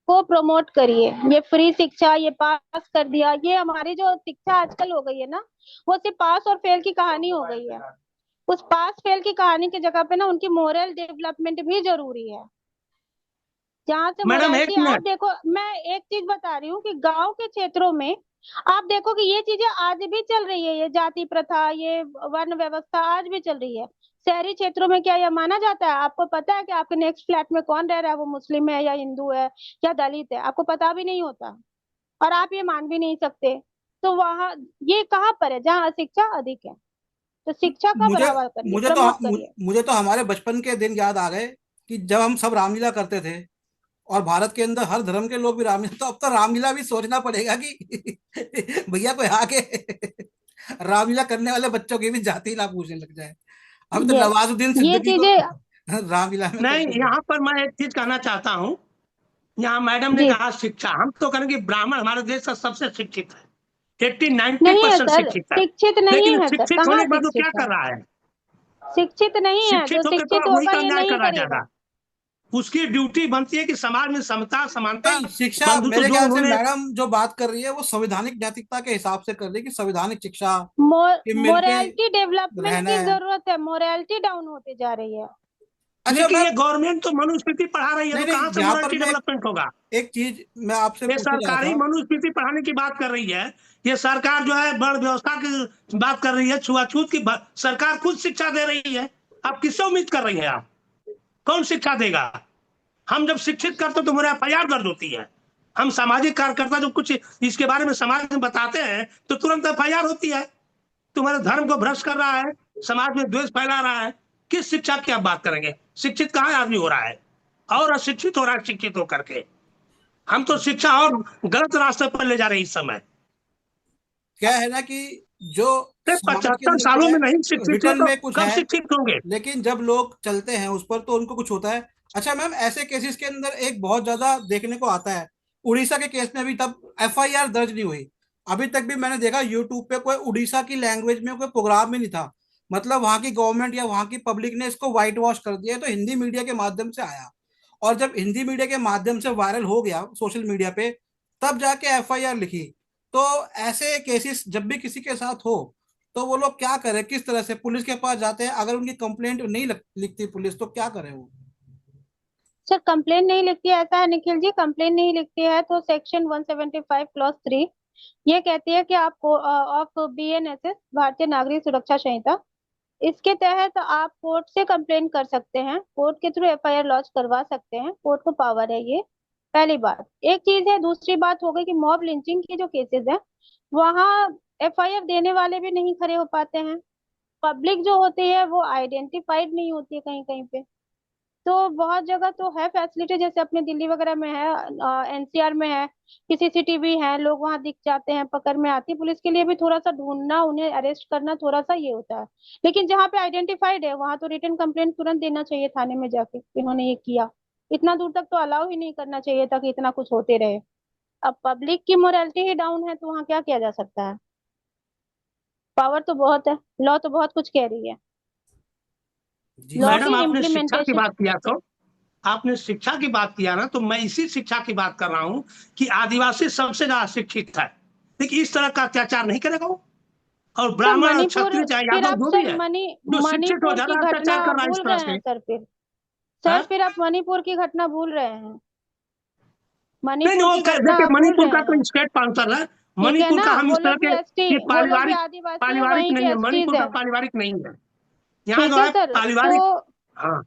Speaker 3: को प्रमोट करिए, ये फ्री शिक्षा, ये पास कर दिया, ये हमारी जो शिक्षा आजकल हो गई है ना, वो सिर्फ पास और फेल की कहानी हो गई है। उस पास फेल की कहानी की जगह पे ना उनकी मोरल डेवलपमेंट भी जरूरी है। जहाँ से
Speaker 2: मैडम
Speaker 3: मोरालिटी,
Speaker 2: एक
Speaker 3: आप
Speaker 2: मिनट।
Speaker 3: देखो, मैं एक चीज बता रही हूँ कि गांव के क्षेत्रों में आप देखो कि ये चीजें आज भी चल रही है, ये जाति प्रथा, ये वर्ण व्यवस्था आज भी चल रही है। शहरी क्षेत्रों में क्या यह माना जाता है? आपको पता है कि आपके नेक्स्ट फ्लैट में कौन रह रहा है, वो मुस्लिम है या हिंदू है या दलित है? आपको पता भी नहीं होता, और आप ये मान भी नहीं सकते। तो वहाँ ये कहाँ पर है? जहाँ अशिक्षा अधिक है। तो शिक्षा का
Speaker 1: मुझे
Speaker 3: बढ़ावा करिए,
Speaker 1: मुझे तो
Speaker 3: प्रमोट करिए।
Speaker 1: मुझे तो हमारे बचपन के दिन याद आ गए कि जब हम सब रामलीला करते थे, और भारत के अंदर हर धर्म के लोग भी रामलीला, तो अब तो रामलीला भी सोचना पड़ेगा कि भैया कोई आके रामलीला करने वाले बच्चों की भी जाति ना पूछने लग जाए। अभी तो
Speaker 3: यस,
Speaker 1: नवाजुद्दीन
Speaker 3: ये
Speaker 1: सिद्दीकी को
Speaker 3: चीजें।
Speaker 1: रामलीला में
Speaker 2: नहीं,
Speaker 1: करते थे।
Speaker 2: यहाँ पर मैं एक चीज कहना चाहता हूँ। यहाँ मैडम ने
Speaker 3: जी
Speaker 2: कहा शिक्षा, हम तो कहेंगे ब्राह्मण हमारे देश का सबसे शिक्षित है, 80 90
Speaker 3: नहीं है
Speaker 2: परसेंट
Speaker 3: सर,
Speaker 2: शिक्षित है।
Speaker 3: शिक्षित नहीं
Speaker 2: लेकिन
Speaker 3: है सर,
Speaker 2: शिक्षित
Speaker 3: कहाँ
Speaker 2: होने के बाद वो क्या
Speaker 3: शिक्षित है?
Speaker 2: कर रहा है?
Speaker 3: शिक्षित नहीं है, जो
Speaker 2: शिक्षित होकर तो
Speaker 3: शिक्षित
Speaker 2: वही
Speaker 3: होगा
Speaker 2: का
Speaker 3: ये
Speaker 2: अन्याय
Speaker 3: नहीं
Speaker 2: कर रहा है
Speaker 3: करेगा।
Speaker 2: ज्यादा। उसकी ड्यूटी बनती है कि समाज में समता समानता
Speaker 1: नहीं, शिक्षा
Speaker 2: बंधुत्व
Speaker 1: मेरे
Speaker 2: जो
Speaker 1: ख्याल से
Speaker 2: उन्होंने।
Speaker 1: मैडम जो बात कर रही है वो संवैधानिक नैतिकता के हिसाब से कर रही है कि संवैधानिक शिक्षा कि मिलके
Speaker 3: मोरालिटी डेवलपमेंट
Speaker 1: रहना
Speaker 3: की
Speaker 1: है।
Speaker 3: जरूरत है, मोरालिटी डाउन होती जा रही है।
Speaker 1: अच्छा
Speaker 2: लेकिन ये
Speaker 1: मैम,
Speaker 2: गवर्नमेंट तो मनुस्मृति पढ़ा रही है,
Speaker 1: नहीं
Speaker 2: तो
Speaker 1: नहीं,
Speaker 2: कहाँ से
Speaker 1: यहाँ पर
Speaker 2: मोरालिटी
Speaker 1: मैं
Speaker 2: डेवलपमेंट होगा?
Speaker 1: एक चीज मैं आपसे
Speaker 2: ये
Speaker 1: पूछने जा रहा
Speaker 2: सरकारी
Speaker 1: था।
Speaker 2: मनुस्मृति पढ़ाने की बात कर रही है। ये सरकार जो है वर्ण व्यवस्था की बात कर रही है, छुआछूत की सरकार खुद शिक्षा दे रही है। आप किससे उम्मीद कर रही हैं? आप कौन शिक्षा देगा? हम जब शिक्षित करते तो हमारे FIR दर्ज होती है। हम सामाजिक कार्यकर्ता जो कुछ इसके बारे में समाज में बताते हैं तो तुरंत FIR होती है। तुम्हारे धर्म को भ्रष्ट कर रहा है, समाज में द्वेष फैला रहा है। किस शिक्षा की आप बात करेंगे? शिक्षित कहाँ आदमी हो रहा है और अशिक्षित हो रहा है शिक्षित होकर के। हम तो शिक्षा और गलत रास्ते पर ले जा रहे हैं इस समय।
Speaker 1: क्या है ना कि जो
Speaker 2: सिर्फ
Speaker 1: समाज के
Speaker 2: 75
Speaker 1: अंदर
Speaker 2: सालों
Speaker 1: क्या
Speaker 2: में
Speaker 1: है,
Speaker 2: नहीं शिक्षित हुए
Speaker 1: रिटर्न
Speaker 2: तो
Speaker 1: में कुछ
Speaker 2: कब
Speaker 1: है,
Speaker 2: शिक्षित होंगे?
Speaker 1: लेकिन जब लोग चलते हैं उस पर तो उनको कुछ होता है। अच्छा मैम, ऐसे केसेस के अंदर एक बहुत ज्यादा देखने को आता है, उड़ीसा के केस में अभी तब FIR दर्ज नहीं हुई। अभी तक भी मैंने देखा यूट्यूब पे कोई उड़ीसा की लैंग्वेज में कोई प्रोग्राम ही नहीं था। मतलब वहां की गवर्नमेंट या वहां की पब्लिक ने इसको व्हाइट वॉश कर दिया है, तो हिंदी मीडिया के माध्यम से आया। और जब हिंदी मीडिया के माध्यम से वायरल हो गया सोशल मीडिया पे, तब जाके FIR लिखी। तो ऐसे केसेस जब भी किसी के साथ हो, तो वो लोग क्या करें, किस तरह से पुलिस के पास जाते हैं? अगर उनकी कंप्लेंट नहीं लिखती पुलिस, तो क्या करें वो?
Speaker 3: सर कंप्लेन नहीं लिखती है, ऐसा है निखिल जी, कंप्लेन नहीं लिखती है तो सेक्शन 175 क्लॉज 3 ये कहती है कि आप ऑफ BNSS, भारतीय नागरिक सुरक्षा संहिता, इसके तहत आप कोर्ट से कंप्लेन कर सकते हैं, कोर्ट के थ्रू FIR लॉन्च करवा सकते हैं, कोर्ट को पावर है ये। पहली बात एक चीज है। दूसरी बात हो गई कि मॉब लिंचिंग की जो केसेस है वहाँ FIR देने वाले भी नहीं खड़े हो पाते हैं, पब्लिक जो होती है वो आइडेंटिफाइड नहीं होती है कहीं कहीं पे। तो बहुत जगह तो है फैसिलिटी, जैसे अपने दिल्ली वगैरह में है, NCR में है कि CCTV है, लोग वहां दिख जाते हैं, पकड़ में आती है। पुलिस के लिए भी थोड़ा सा ढूंढना, उन्हें अरेस्ट करना थोड़ा सा ये होता है। लेकिन जहाँ पे आइडेंटिफाइड है वहां तो रिटर्न कंप्लेंट तुरंत देना चाहिए थाने में जाके, इन्होंने ये किया। इतना दूर तक तो अलाउ ही नहीं करना चाहिए था कि इतना कुछ होते रहे। अब पब्लिक की मोरालिटी ही डाउन है तो वहाँ क्या किया जा सकता है? पावर तो बहुत है, लॉ तो बहुत कुछ कह रही है,
Speaker 1: जी
Speaker 3: लॉ
Speaker 1: सर।
Speaker 2: मैडम
Speaker 3: की
Speaker 2: आपने शिक्षा की
Speaker 3: इम्प्लीमेंटेशन।
Speaker 2: बात किया, तो आपने शिक्षा की बात किया ना, तो मैं इसी शिक्षा की बात कर रहा हूँ कि आदिवासी सबसे ज्यादा शिक्षित है, लेकिन इस तरह का अत्याचार नहीं करेगा वो। और
Speaker 3: सर
Speaker 2: ब्राह्मण और
Speaker 3: मणिपुर,
Speaker 2: क्षत्रिय चाहे
Speaker 3: फिर
Speaker 2: यादव
Speaker 3: आप
Speaker 2: जो भी
Speaker 3: सर
Speaker 2: है, जो शिक्षित हो
Speaker 3: मणिपुर की
Speaker 2: ज्यादा
Speaker 3: घटना
Speaker 2: अत्याचार कर रहा है इस
Speaker 3: भूल
Speaker 2: तरह
Speaker 3: गए हैं
Speaker 2: से।
Speaker 3: सर? फिर सर
Speaker 2: हाँ?
Speaker 3: फिर आप मणिपुर की घटना भूल रहे हैं,
Speaker 2: नहीं नहीं,
Speaker 3: मणिपुर
Speaker 2: वो
Speaker 3: की घटना
Speaker 2: देखिए
Speaker 3: आप भूल
Speaker 2: मणिपुर का
Speaker 3: रहे
Speaker 2: तो
Speaker 3: हैं।
Speaker 2: स्टेट स्पॉन्सर है।
Speaker 3: ठीक है
Speaker 2: मणिपुर
Speaker 3: ना,
Speaker 2: का हम
Speaker 3: वो
Speaker 2: इस तरह
Speaker 3: लोग भी
Speaker 2: के
Speaker 3: ST,
Speaker 2: ये
Speaker 3: वो लोग भी
Speaker 2: पारिवारिक
Speaker 3: आदिवासी है,
Speaker 2: पारिवारिक
Speaker 3: वहीं
Speaker 2: नहीं
Speaker 3: के
Speaker 2: है,
Speaker 3: STs
Speaker 2: मणिपुर का
Speaker 3: है।
Speaker 2: पारिवारिक नहीं है। यहाँ
Speaker 3: ठीक
Speaker 2: जो
Speaker 3: है
Speaker 2: है
Speaker 3: सर। तो
Speaker 2: पारिवारिक। हाँ।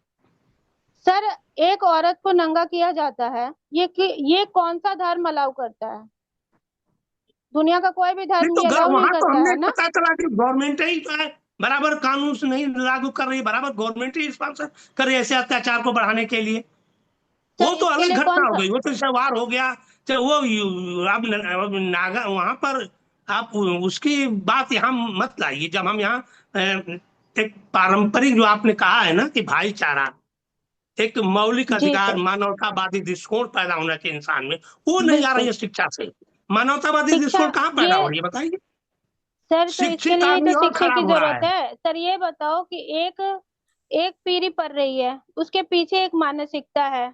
Speaker 3: सर एक औरत को नंगा किया जाता है, ये कौन सा धर्म अलाउ करता है? दुनिया का कोई भी
Speaker 2: नहीं
Speaker 3: धर्म
Speaker 2: तो
Speaker 3: ये अलाउ नहीं
Speaker 2: वहां तो
Speaker 3: करता
Speaker 2: हमने
Speaker 3: है ना।
Speaker 2: पता चला कि गवर्नमेंट ही जो है बराबर कानून से नहीं लागू कर रही है, बराबर गवर्नमेंट ही स्पॉन्सर कर रही है ऐसे अत्याचार को बढ़ाने के लिए।
Speaker 3: सर
Speaker 2: वो तो
Speaker 3: इसके
Speaker 2: अलग
Speaker 3: लिए
Speaker 2: घटना
Speaker 3: कौन
Speaker 2: हो
Speaker 3: सा?
Speaker 2: गई, वो तो जैसे वार हो गया, चाहे वो अब नागा वहां पर आप उसकी बात यहाँ मत लाइए। जब हम यहाँ एक पारंपरिक जो आपने कहा है ना कि भाईचारा, एक मौलिक
Speaker 3: जी
Speaker 2: अधिकार,
Speaker 3: सर।
Speaker 2: मानवतावादी दृष्टिकोण पैदा होना चाहिए इंसान में, वो नहीं आ रही
Speaker 3: बिल्कुल।
Speaker 2: है शिक्षा से। मानवतावादी
Speaker 3: शिक्षा
Speaker 2: दृष्टिकोण कहाँ पैदा
Speaker 3: ये
Speaker 2: हो रही है बताइए?
Speaker 3: सर, तो इसके
Speaker 2: शिक्षित
Speaker 3: लिए ही तो
Speaker 2: आदमी और
Speaker 3: शिक्षा की
Speaker 2: खराब हो रहा
Speaker 3: जरूरत
Speaker 2: है।
Speaker 3: है सर। ये बताओ कि एक एक पीढ़ी पढ़ रही है, उसके पीछे एक मानसिकता है,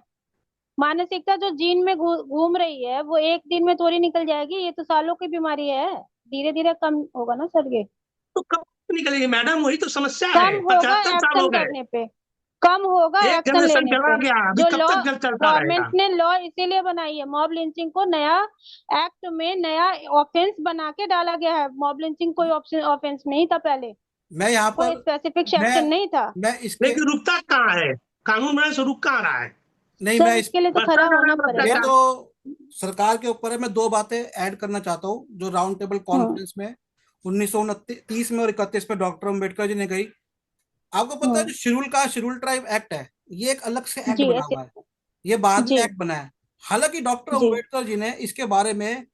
Speaker 3: मानसिकता जो जीन में घूम रही है वो एक दिन में थोड़ी निकल जाएगी, ये तो सालों की बीमारी है, धीरे धीरे कम होगा ना सर ये।
Speaker 2: तो कब निकलेगी मैडम? वही तो समस्या
Speaker 3: कम
Speaker 2: है,
Speaker 3: होगा
Speaker 2: 75 साल हो
Speaker 3: एक्शन
Speaker 2: गए।
Speaker 3: करने पे, कम होगा
Speaker 2: एक
Speaker 3: एक्शन
Speaker 2: जनरेशन
Speaker 3: लेने
Speaker 2: चला
Speaker 3: पे।
Speaker 2: गया, अभी
Speaker 3: जो
Speaker 2: कब
Speaker 3: लॉ
Speaker 2: तक जल चलता
Speaker 3: गवर्नमेंट
Speaker 2: रहेगा?
Speaker 3: ने लॉ इसीलिए बनाई है, मॉब लिंचिंग को नया एक्ट में नया ऑफेंस बना के डाला गया है। मॉब लिंचिंग कोई ऑफेंस नहीं था पहले,
Speaker 1: मैं यहाँ
Speaker 3: कोई
Speaker 1: पर
Speaker 3: स्पेसिफिक
Speaker 1: मैं
Speaker 3: सेक्शन नहीं था।
Speaker 1: मैं इसके
Speaker 2: लेकिन रुकता कहाँ है? कानून बनाने से रुक कहाँ रहा है?
Speaker 1: नहीं,
Speaker 3: सर
Speaker 1: मैं इस
Speaker 3: इसके लिए तो
Speaker 2: बढ़ता
Speaker 3: खड़ा
Speaker 2: जा रहा
Speaker 3: होना
Speaker 2: है
Speaker 3: पड़ेगा।
Speaker 1: ये
Speaker 2: भ्रष्टाचार।
Speaker 1: तो सरकार के ऊपर है। मैं दो बातें ऐड करना चाहता हूँ जो राउंड टेबल
Speaker 3: हम्म।
Speaker 1: कॉन्फ्रेंस में 1929 में और 31 में डॉक्टर अम्बेडकर जी ने गई। आपको पता है
Speaker 3: हम्म।
Speaker 1: जो शेड्यूल ट्राइब एक्ट है, ये एक अलग से एक्ट
Speaker 3: जी
Speaker 1: बना
Speaker 3: ऐसे।
Speaker 1: हुआ है, ये बाद में
Speaker 3: जी।
Speaker 1: एक्ट बना है। हालांकि डॉक्टर
Speaker 3: जी।
Speaker 1: अम्बेडकर जी ने इसके बारे में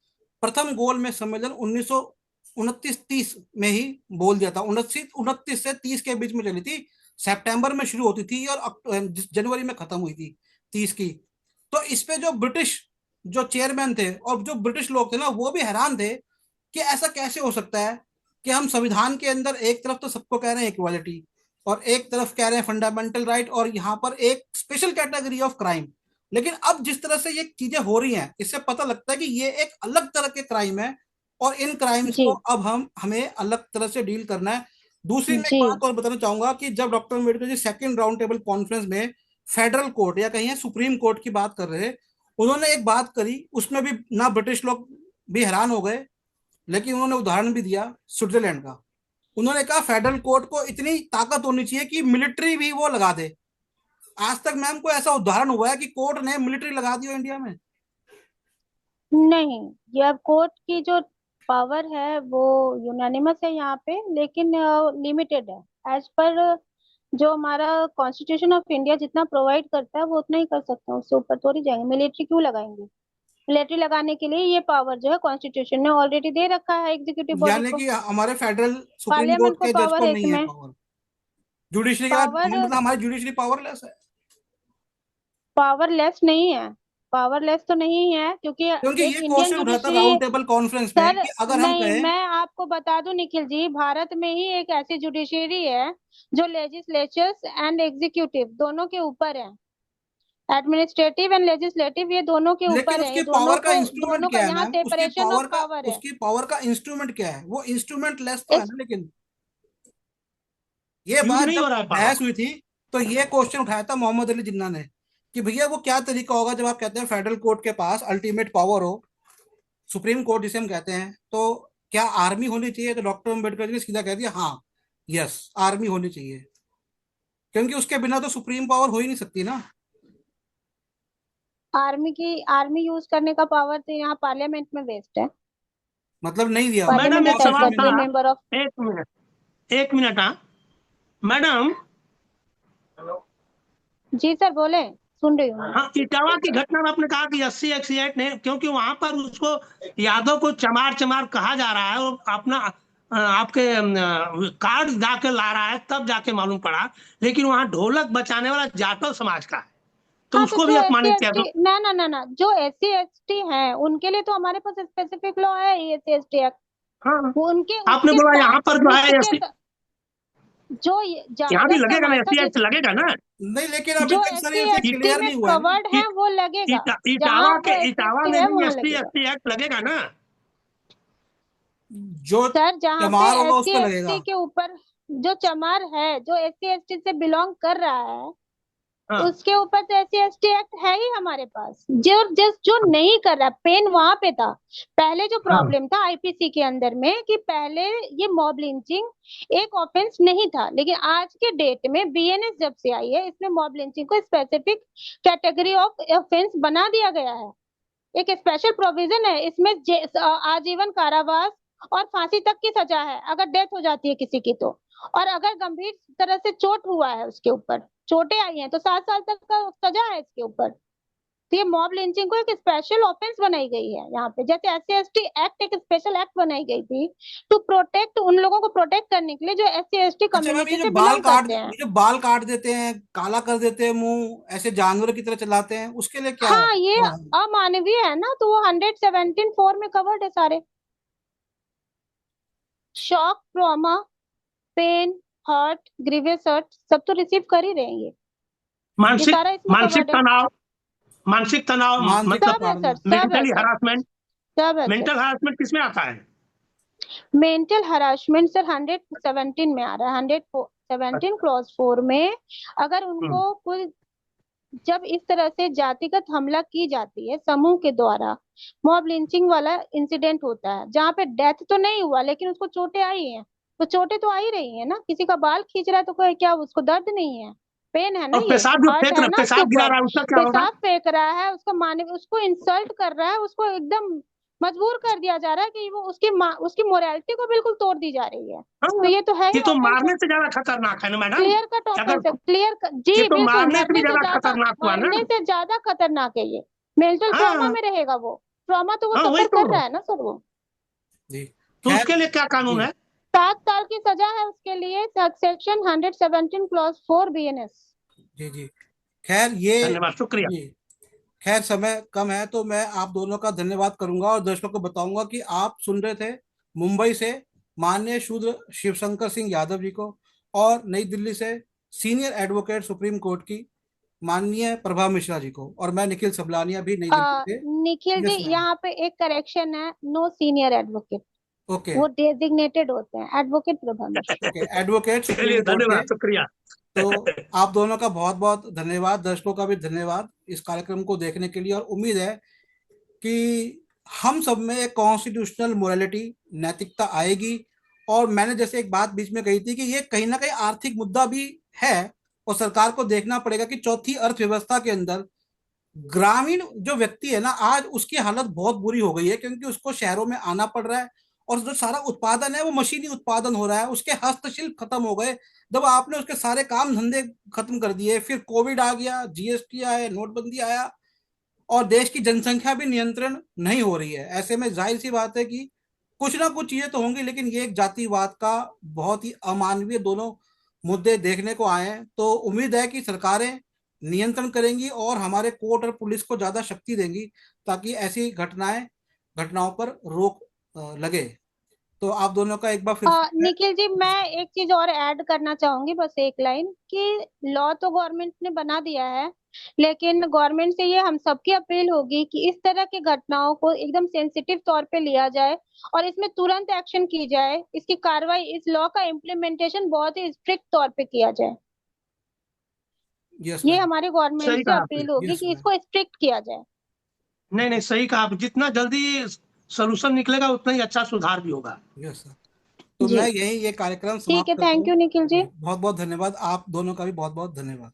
Speaker 1: प्रथम गोल में सम्मेलन 1929-30 में ही बोल दिया था। 1929 से 30 के बीच में चली थी, सितंबर में शुरू होती थी और जनवरी में खत्म हुई थी 30 की। तो इस पे जो ब्रिटिश जो चेयरमैन थे और जो ब्रिटिश लोग थे ना, वो भी हैरान थे कि ऐसा कैसे हो सकता है कि हम संविधान के अंदर एक तरफ तो सबको कह रहे हैं इक्वालिटी, और एक तरफ कह रहे हैं फंडामेंटल राइट, और यहाँ पर एक स्पेशल कैटेगरी ऑफ क्राइम। लेकिन अब जिस तरह से ये चीजें हो रही हैं, इससे पता लगता है कि ये एक अलग तरह के क्राइम है, और इन क्राइम्स
Speaker 3: जी
Speaker 1: को अब हमें अलग तरह से डील करना है। दूसरी मैं एक
Speaker 3: जी
Speaker 1: बात और बताना चाहूंगा कि जब doctor Ambedkar ji second round table conference में फेडरल कोर्ट या कहीं सुप्रीम कोर्ट की बात कर रहे थे, उन्होंने एक बात करी, उसमें भी ना ब्रिटिश लोग भी हैरान हो गए, लेकिन उन्होंने उदाहरण भी दिया स्विट्जरलैंड का। उन्होंने कहा फेडरल कोर्ट को इतनी ताकत होनी चाहिए कि मिलिट्री भी वो लगा दे। आज तक मैम कोई ऐसा उदाहरण हुआ है कि कोर्ट ने मिलिट्री लगा दी हो इंडिया में?
Speaker 3: नहीं, यह कोर्ट की जो पावर है वो यूनानिमस है यहाँ पे, लेकिन लिमिटेड है। एज पर जो हमारा कॉन्स्टिट्यूशन ऑफ इंडिया जितना प्रोवाइड करता है वो उतना ही कर सकते हैं, उससे ऊपर थोड़ी जाएंगे। मिलिट्री क्यों लगाएंगे? मिलिट्री लगाने के लिए ये पावर जो है कॉन्स्टिट्यूशन ने ऑलरेडी दे रखा है एग्जीक्यूटिव बॉडी
Speaker 1: यानी
Speaker 3: को।
Speaker 1: कि हमारे फेडरल सुप्रीम कोर्ट
Speaker 3: पार्लियामेंट को
Speaker 1: के जज
Speaker 3: पावर
Speaker 1: को
Speaker 3: है
Speaker 1: नहीं है
Speaker 3: इसमें।
Speaker 1: पावर? जुडिशरी का
Speaker 3: पावर
Speaker 1: मतलब हमारी जुडिशरी पावरलेस है?
Speaker 3: पावरलेस नहीं है, पावरलेस तो नहीं है, क्योंकि
Speaker 1: क्योंकि
Speaker 3: एक
Speaker 1: ये
Speaker 3: इंडियन
Speaker 1: क्वेश्चन उठा था
Speaker 3: जुडिशरी।
Speaker 1: राउंड टेबल कॉन्फ्रेंस में
Speaker 3: सर
Speaker 1: कि अगर हम
Speaker 3: नहीं,
Speaker 1: कहें।
Speaker 3: मैं आपको बता दूं निखिल जी, भारत में ही एक ऐसी जुडिशरी है जो लेजिस्लेचर्स एंड एग्जीक्यूटिव दोनों के ऊपर है। एडमिनिस्ट्रेटिव एंड लेजिस्लेटिव ये दोनों के
Speaker 1: लेकिन
Speaker 3: ऊपर है,
Speaker 1: उसकी
Speaker 3: ये
Speaker 1: पावर
Speaker 3: दोनों
Speaker 1: का
Speaker 3: को,
Speaker 1: इंस्ट्रूमेंट
Speaker 3: दोनों का
Speaker 1: क्या है
Speaker 3: यहाँ
Speaker 1: मैम?
Speaker 3: सेपरेशन ऑफ पावर है।
Speaker 1: उसकी पावर का इंस्ट्रूमेंट क्या है? वो इंस्ट्रूमेंट लेस तो है
Speaker 3: इस
Speaker 1: ना। लेकिन ये
Speaker 2: यूज
Speaker 1: बात
Speaker 2: नहीं
Speaker 1: जब
Speaker 2: हो रहा है
Speaker 1: बहस
Speaker 2: पावर।
Speaker 1: हुई थी, तो ये क्वेश्चन उठाया था मोहम्मद अली जिन्ना ने कि भैया वो क्या तरीका होगा जब आप कहते हैं फेडरल कोर्ट के पास अल्टीमेट पावर हो, सुप्रीम कोर्ट जिसे हम कहते हैं, तो क्या आर्मी होनी चाहिए? तो डॉक्टर अम्बेडकर जी ने सीधा कह दिया हाँ, यस, आर्मी होनी चाहिए, क्योंकि उसके बिना तो सुप्रीम पावर हो ही नहीं सकती ना।
Speaker 3: आर्मी यूज करने का पावर तो यहाँ पार्लियामेंट में वेस्ट है।
Speaker 1: मतलब नहीं दिया उन्होंने,
Speaker 2: मैडम
Speaker 3: पार्लियामेंट
Speaker 2: एक
Speaker 1: कॉन्स्टिट्यूशन
Speaker 2: सवाल
Speaker 1: में
Speaker 3: डिसाइड
Speaker 2: था,
Speaker 3: करती है,
Speaker 1: नहीं
Speaker 3: मेंबर ऑफ।
Speaker 2: एक मिनट, एक मिनट। हाँ मैडम।
Speaker 3: जी सर बोले, सुन रही हूँ मैं।
Speaker 2: हाँ, इटावा की घटना में आपने कहा कि 80 ने, क्योंकि वहां पर उसको यादव को चमार चमार कहा जा रहा है, और अपना आपके कार्ड जाके ला रहा है, तब जाके मालूम पड़ा, लेकिन वहां ढोलक बचाने वाला जाटव समाज का है, तो
Speaker 3: हाँ, तो
Speaker 2: उसको भी
Speaker 3: जो एस सी
Speaker 2: अपमानित
Speaker 3: एस
Speaker 2: किया। तो
Speaker 3: टी ना ना ना ना जो SC ST हैं उनके लिए तो हमारे पास स्पेसिफिक लॉ है, SC ST एक्ट।
Speaker 2: हाँ,
Speaker 3: वो उनके
Speaker 2: आपने
Speaker 3: उसके
Speaker 2: बोला
Speaker 3: साथ
Speaker 2: यहाँ पर जो है
Speaker 3: उसके
Speaker 2: एससी, यहाँ भी
Speaker 3: जाटव
Speaker 2: लगेगा ना,
Speaker 3: समाज का
Speaker 2: एससी एक्ट लगेगा ना।
Speaker 1: नहीं, लेकिन अभी
Speaker 3: जो
Speaker 1: तक सर
Speaker 3: SC
Speaker 1: ऐसे
Speaker 3: ST
Speaker 1: क्लियर
Speaker 3: में
Speaker 1: नहीं हुआ है ना।
Speaker 3: कवर्ड है वो लगेगा। जहाँ
Speaker 2: इटावा
Speaker 3: वो
Speaker 2: के,
Speaker 3: SC
Speaker 2: इटावा
Speaker 3: ST
Speaker 2: में
Speaker 3: है
Speaker 2: भी
Speaker 3: वहां
Speaker 2: एससी
Speaker 3: लगेगा।
Speaker 2: एसटी एक्ट लगेगा ना।
Speaker 1: जो
Speaker 3: सर जहाँ पे
Speaker 1: चमार होगा उस
Speaker 3: SC
Speaker 1: पर
Speaker 3: ST
Speaker 1: लगेगा।
Speaker 3: के ऊपर जो चमार है, जो SC ST से बिलोंग कर रहा है,
Speaker 2: हाँ,
Speaker 3: उसके ऊपर तो SC ST एक्ट है ही हमारे पास। जो नहीं कर रहा, पेन वहां पे था। पहले जो
Speaker 2: हाँ,
Speaker 3: प्रॉब्लम था IPC के अंदर में कि पहले ये मॉब लिंचिंग एक ऑफेंस नहीं था, लेकिन आज के डेट में BNS जब से आई है, इसमें मॉब लिंचिंग को स्पेसिफिक कैटेगरी ऑफ ऑफेंस बना दिया गया है। एक स्पेशल प्रोविजन है इसमें, आजीवन कारावास और फांसी तक की सजा है अगर डेथ हो जाती है किसी की तो। और अगर गंभीर तरह से चोट हुआ है, उसके ऊपर चोटें आई हैं, तो 7 साल तक का सजा है इसके ऊपर। तो ये मॉब लिंचिंग को एक स्पेशल ऑफेंस बनाई गई है यहाँ पे, जैसे SC ST एक्ट एक स्पेशल एक्ट बनाई गई थी टू प्रोटेक्ट, उन लोगों को प्रोटेक्ट करने के लिए जो SC ST
Speaker 1: अच्छा मैम,
Speaker 3: कम्युनिटी से बिलोंग करते हैं।
Speaker 1: ये जो बाल काट देते हैं, काला कर देते हैं मुंह, ऐसे जानवर की तरह चलाते हैं, उसके लिए क्या है?
Speaker 3: हाँ, ये
Speaker 1: हाँ।
Speaker 3: अमानवीय है ना, तो वो 117(4) में कवर्ड है सारे। Shock, trauma, pain, hurt, grievous hurt सब तो रिसीव कर ही रहे हैं ये
Speaker 2: मानसिक
Speaker 3: सारा इसमें
Speaker 2: मानसिक
Speaker 3: कवर्ड है।
Speaker 2: तनाव, मानसिक तनाव,
Speaker 1: मानसिक
Speaker 2: मतलब
Speaker 3: सब है
Speaker 1: ताड़ना।
Speaker 3: सर, सब है
Speaker 2: मेंटली
Speaker 3: सर,
Speaker 2: हरासमेंट।
Speaker 3: सब है सर।
Speaker 2: मेंटल हरासमेंट किसमें आता है?
Speaker 3: मेंटल हरासमेंट सर 117 में आ रहा है, 117 क्लॉज 4 में। अगर
Speaker 2: हम्म,
Speaker 3: उनको कोई, जब इस तरह से जातिगत हमला की जाती है समूह के द्वारा, मॉब लिंचिंग वाला इंसिडेंट होता है जहाँ पे डेथ तो नहीं हुआ लेकिन उसको चोटें आई हैं, तो चोटें तो आ ही रही है ना। किसी का बाल खींच रहा है तो कोई क्या उसको दर्द नहीं है? पेन है ना,
Speaker 2: और
Speaker 3: ये
Speaker 2: पेशाब जो
Speaker 3: हर्ट
Speaker 2: फेंक
Speaker 3: है
Speaker 2: रहा,
Speaker 3: ना उसके
Speaker 2: पेशाब गिरा
Speaker 3: ऊपर।
Speaker 2: रहा है, उसका क्या होगा?
Speaker 3: पेशाब फेंक रहा है, उसको माने, उसको इंसल्ट कर रहा है, उसको एकदम मजबूर कर दिया जा रहा है कि वो उसकी मोरालिटी को बिल्कुल तोड़ दी जा रही है। तो
Speaker 2: हाँ,
Speaker 3: ये तो है ही
Speaker 2: ये तो
Speaker 3: ऑफेंस है,
Speaker 2: मारने से ज्यादा खतरनाक है ना मैडम।
Speaker 3: क्लियर कट
Speaker 2: अगर
Speaker 3: ऑफेंस है,
Speaker 2: ये
Speaker 3: जी
Speaker 2: तो
Speaker 3: बिल्कुल।
Speaker 2: मारने से भी ज्यादा खतरनाक हुआ ना।
Speaker 3: मरने से ज्यादा खतरनाक है ये। मेंटल ट्रॉमा
Speaker 2: हाँ,
Speaker 3: में रहेगा वो। ट्रॉमा तो वो
Speaker 2: हाँ, वही
Speaker 3: सफर कर
Speaker 2: तो।
Speaker 3: रहा है ना सर वो।
Speaker 1: जी।
Speaker 2: तो
Speaker 1: खैर।
Speaker 2: उसके लिए क्या कानून
Speaker 1: जी।
Speaker 2: है?
Speaker 3: 7 साल की सजा है उसके लिए, सेक्शन 117 क्लॉज 4 BNS।
Speaker 1: जी। जी। खैर ये।
Speaker 2: धन्यवाद, शुक्रिया।
Speaker 1: जी। खैर समय कम है, तो मैं आप दोनों का धन्यवाद करूंगा और दर्शकों को बताऊंगा कि आप सुन रहे थे मुंबई से माननीय शूद्र शिवशंकर सिंह यादव जी को। और नई दिल्ली से सीनियर एडवोकेट सुप्रीम कोर्ट की माननीय प्रभा मिश्रा जी को। और मैं निखिल सबलानिया भी नई दिल्ली से।
Speaker 3: Nikhil ji,
Speaker 1: yes ma'am.
Speaker 3: यहाँ पे एक करेक्शन है, नो सीनियर एडवोकेट,
Speaker 1: ओके
Speaker 3: वो डेजिग्नेटेड होते हैं, advocate Prabha Mishra.
Speaker 1: Okay, advocate supreme
Speaker 2: चलिए,
Speaker 1: कोर्ट के।
Speaker 2: धन्यवाद, शुक्रिया।
Speaker 1: तो आप दोनों का बहुत बहुत धन्यवाद, दर्शकों का भी धन्यवाद इस कार्यक्रम को देखने के लिए। और उम्मीद है कि हम सब में एक कॉन्स्टिट्यूशनल मोरालिटी, नैतिकता आएगी। और मैंने जैसे एक बात बीच में कही थी कि ये कहीं ना कहीं आर्थिक मुद्दा भी है, और सरकार को देखना पड़ेगा कि चौथी अर्थव्यवस्था के अंदर ग्रामीण जो व्यक्ति है ना, आज उसकी हालत बहुत बुरी हो गई है, क्योंकि उसको शहरों में आना पड़ रहा है। और जो सारा उत्पादन है वो मशीनी उत्पादन हो रहा है, उसके हस्तशिल्प खत्म हो गए। जब आपने उसके सारे काम धंधे खत्म कर दिए, फिर कोविड आ गया, जीएसटी आया, नोटबंदी आया, और देश की जनसंख्या भी नियंत्रण नहीं हो रही है। ऐसे में जाहिर सी बात है कि कुछ ना कुछ चीजें तो होंगी, लेकिन ये एक जातिवाद का बहुत ही अमानवीय दोनों मुद्दे देखने को आए हैं। तो उम्मीद है कि सरकारें नियंत्रण करेंगी और हमारे कोर्ट और पुलिस को ज्यादा शक्ति देंगी, ताकि ऐसी घटनाओं पर रोक लगे। तो आप दोनों का एक बार फिर से।
Speaker 3: निखिल जी, मैं एक चीज और ऐड करना चाहूंगी, बस एक लाइन, कि लॉ तो गवर्नमेंट ने बना दिया है, लेकिन गवर्नमेंट से ये हम सबकी अपील होगी कि इस तरह की घटनाओं को एकदम सेंसिटिव तौर पे लिया जाए और इसमें तुरंत एक्शन की जाए, इसकी कार्रवाई, इस लॉ का इम्प्लीमेंटेशन बहुत ही स्ट्रिक्ट तौर पे किया जाए।
Speaker 1: यस
Speaker 3: ये
Speaker 1: मैम।
Speaker 3: हमारी गवर्नमेंट
Speaker 2: सही
Speaker 3: से
Speaker 2: कहा आपने।
Speaker 3: अपील होगी
Speaker 1: यस
Speaker 3: कि
Speaker 1: मैम।
Speaker 3: इसको स्ट्रिक्ट किया जाए।
Speaker 2: नहीं, नहीं, सही कहा आप। जितना जल्दी सोल्यूशन निकलेगा, उतना ही अच्छा सुधार भी होगा।
Speaker 1: Yes sir. तो
Speaker 3: जी,
Speaker 1: मैं यही ये कार्यक्रम
Speaker 3: ठीक
Speaker 1: समाप्त
Speaker 3: है,
Speaker 1: करता
Speaker 3: थैंक
Speaker 1: हूँ।
Speaker 3: यू निखिल जी।
Speaker 1: बहुत बहुत धन्यवाद, आप दोनों का भी बहुत बहुत धन्यवाद।